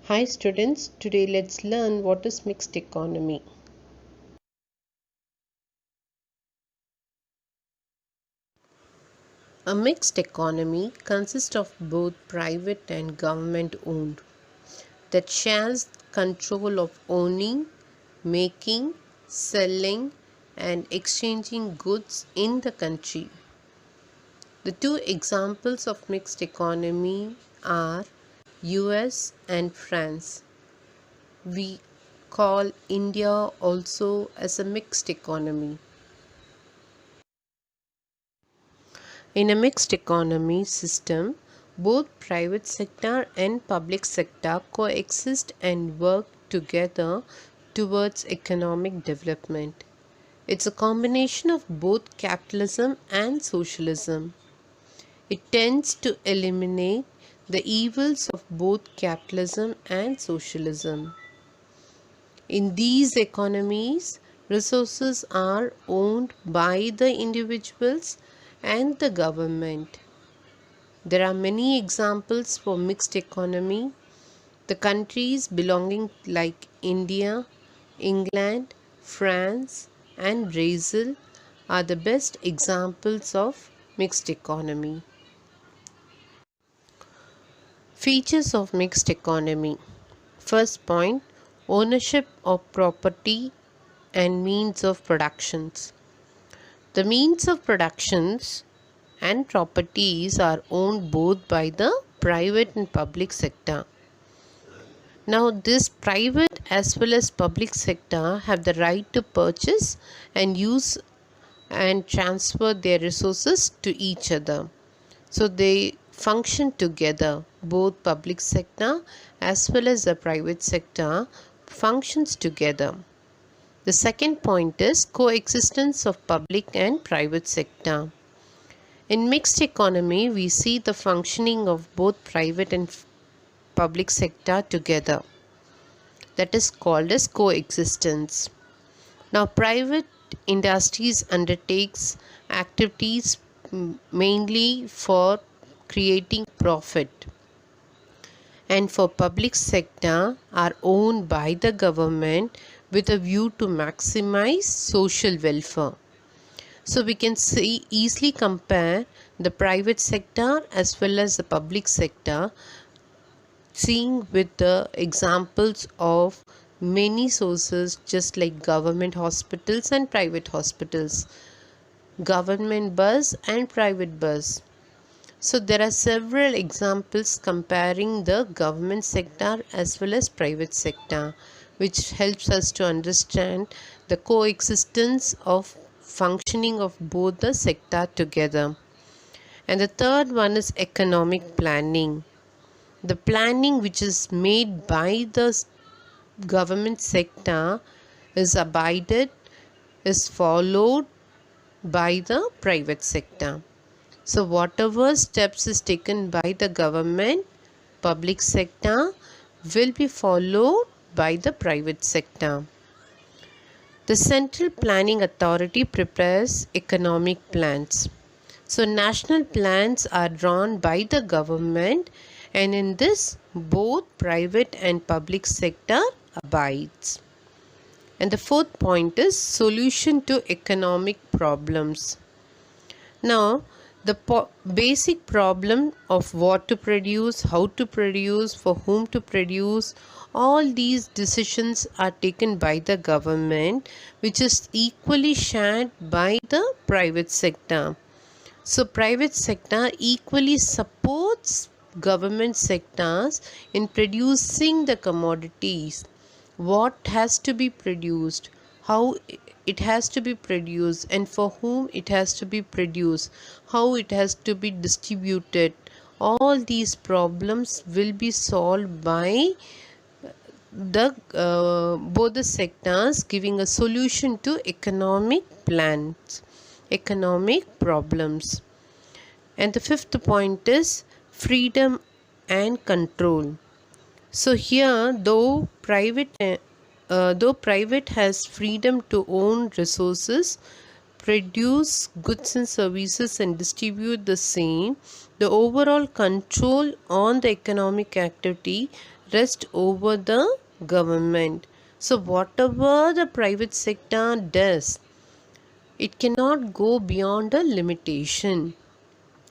Hi students, today let's learn what is mixed economy. A mixed economy consists of both private and government owned that shares control of owning, making, selling and exchanging goods in the country. The two examples of mixed economy are US and France. We call India also as a mixed economy. In a mixed economy system, both private sector and public sector coexist and work together towards economic development. It's a combination of both capitalism and socialism. It tends to eliminate the evils of both capitalism and socialism. In these economies, resources are owned by the individuals and the government. There are many examples for mixed economy. The countries belonging like India, England, France and Brazil are the best examples of mixed economy. Features of mixed economy. First point, ownership of property and means of productions. The means of productions and properties are owned both by the private and public sector. Now, this private as well as public sector have the right to purchase and use and transfer their resources to each other. So, they function together. Both public sector as well as the private sector functions together. The second point is coexistence of public and private sector. In mixed economy, we see the functioning of both private and public sector together. That is called as coexistence. Now, private industries undertakes activities mainly for creating profit, and for public sector are owned by the government with a view to maximize social welfare. So we can easily compare the private sector as well as the public sector, seeing with the examples of many sources just like government hospitals and private hospitals, government bus and private bus. So there are several examples comparing the government sector as well as private sector, which helps us to understand the coexistence of functioning of both the sector together. And the third one is economic planning. The planning which is made by the government sector is followed by the private sector. So whatever steps is taken by the government, public sector will be followed by the private sector. The Central Planning Authority prepares economic plans. So national plans are drawn by the government, and in this both private and public sector abides. And the fourth point is solution to economic problems. Now, the basic problem of what to produce, how to produce, for whom to produce, all these decisions are taken by the government, which is equally shared by the private sector. So private sector equally supports government sectors in producing the commodities. What has to be produced, how it has to be produced, and for whom it has to be produced, how it has to be distributed. All these problems will be solved by the both the sectors, giving a solution to economic plans, economic problems. And the fifth point is freedom and control. So here, though private has freedom to own resources, produce goods and services and distribute the same, the overall control on the economic activity rest over the government. So whatever the private sector does, it cannot go beyond a limitation.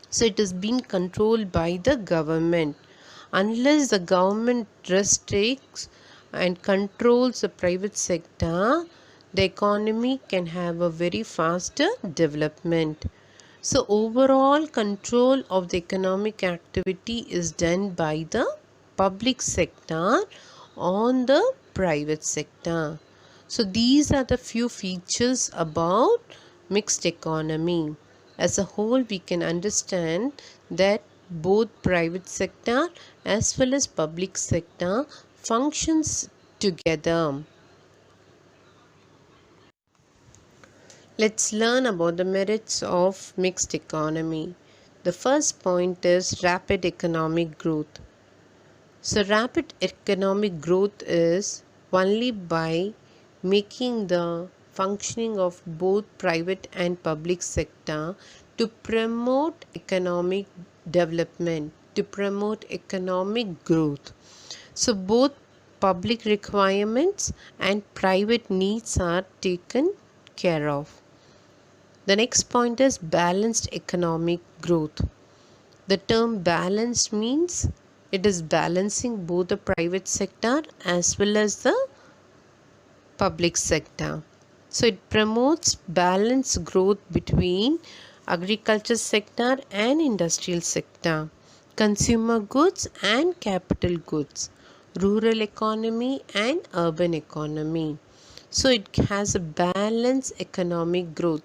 So it is being controlled by the government. Unless the government restricts and controls the private sector, the economy can have a very faster development. So overall control of the economic activity is done by the public sector on the private sector. So these are the few features about mixed economy. As a whole, we can understand that both private sector as well as public sector functions together. Let's learn about the merits of mixed economy. The first point is rapid economic growth. So rapid economic growth is only by making the functioning of both private and public sector to promote economic development, to promote economic growth. So both public requirements and private needs are taken care of. The next point is balanced economic growth. The term balanced means it is balancing both the private sector as well as the public sector. So it promotes balanced growth between agriculture sector and industrial sector, consumer goods and capital goods, rural economy and urban economy. So it has a balanced economic growth,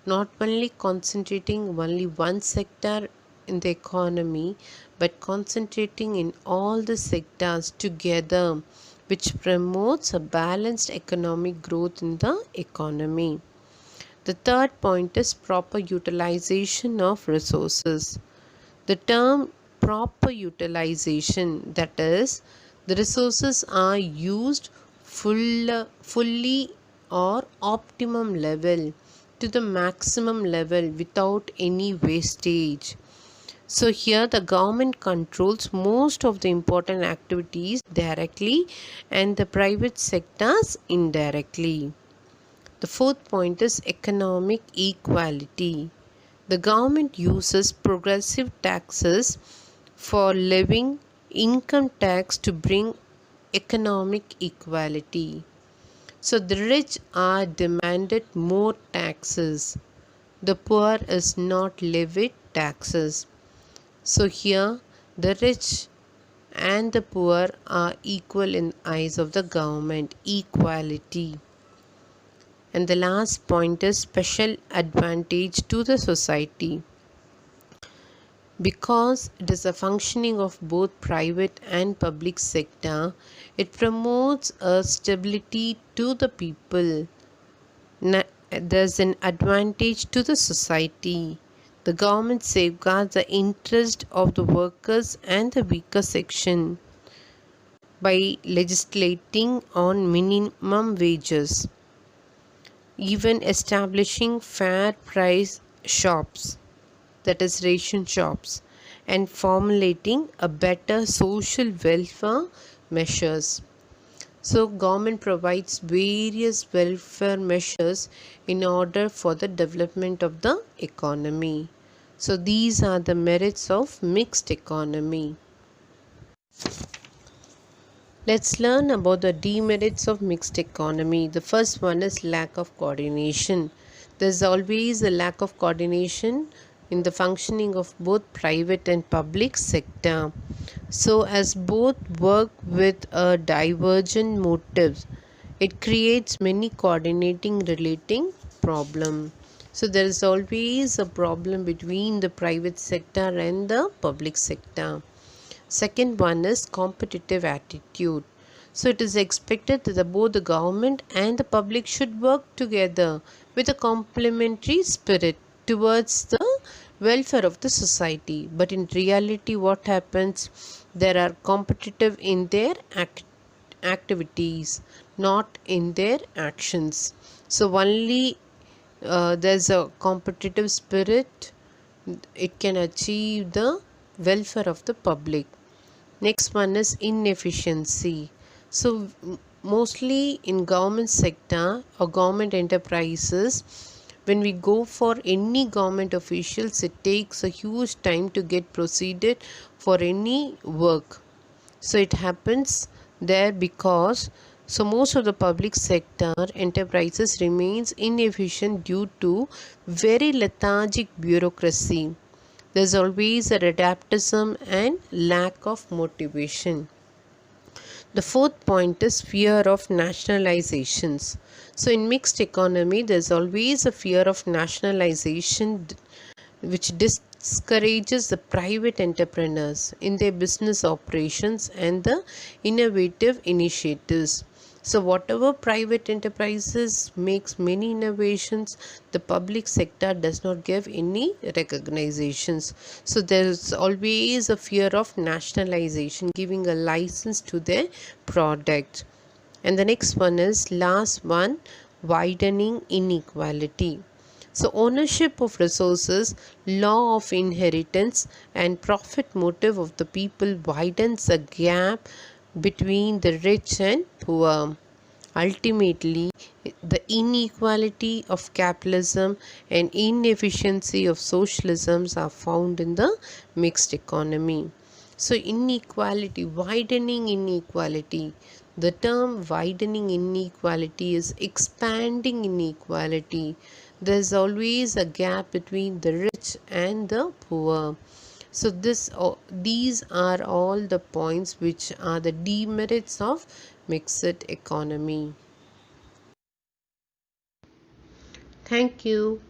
not only concentrating only one sector in the economy, but concentrating in all the sectors together, which promotes a balanced economic growth in the economy. The third point is proper utilization of resources. The term proper utilization, that is, the resources are used fully or optimum level to the maximum level without any wastage. So here the government controls most of the important activities directly and the private sectors indirectly. The fourth point is economic equality. The government uses progressive taxes for levying income tax to bring economic equality. So the rich are demanded more taxes. The poor is not levied taxes. So here the rich and the poor are equal in the eyes of the government, equality. And the last point is special advantage to the society. Because it is a functioning of both private and public sector, it promotes a stability to the people. There's an advantage to the society. The government safeguards the interest of the workers and the weaker section by legislating on minimum wages, even establishing fair price shops, that is ration shops, and formulating a better social welfare measures. So government provides various welfare measures in order for the development of the economy. So these are the merits of mixed economy. Let's learn about the demerits of mixed economy. The first one is lack of coordination. There's always a lack of coordination in the functioning of both private and public sector. So as both work with a divergent motives, it creates many coordinating relating problem. So there is always a problem between the private sector and the public sector. Second one is competitive attitude. So it is expected that both the government and the public should work together with a complementary spirit towards the welfare of the society. But in reality, what happens? There are competitive in their activities, not in their actions. So only there's a competitive spirit, it can achieve the welfare of the public. Next one is inefficiency. So mostly in government sector or government enterprises, when we go for any government officials, it takes a huge time to get proceeded for any work. So it happens there because most of the public sector enterprises remains inefficient due to very lethargic bureaucracy. There's always a adaptism and lack of motivation. The fourth point is fear of nationalizations. So in mixed economy, there's always a fear of nationalization which discourages the private entrepreneurs in their business operations and the innovative initiatives. So whatever private enterprises makes many innovations, the public sector does not give any recognizations. So there is always a fear of nationalization, giving a license to their product. And the next one is last one, widening inequality. So ownership of resources, law of inheritance and profit motive of the people widens the gap between the rich and poor. Ultimately, the inequality of capitalism and inefficiency of socialism are found in the mixed economy. So inequality, widening inequality. The term widening inequality is expanding inequality. There's always a gap between the rich and the poor. So these are all the points which are the demerits of mixed economy. Thank you.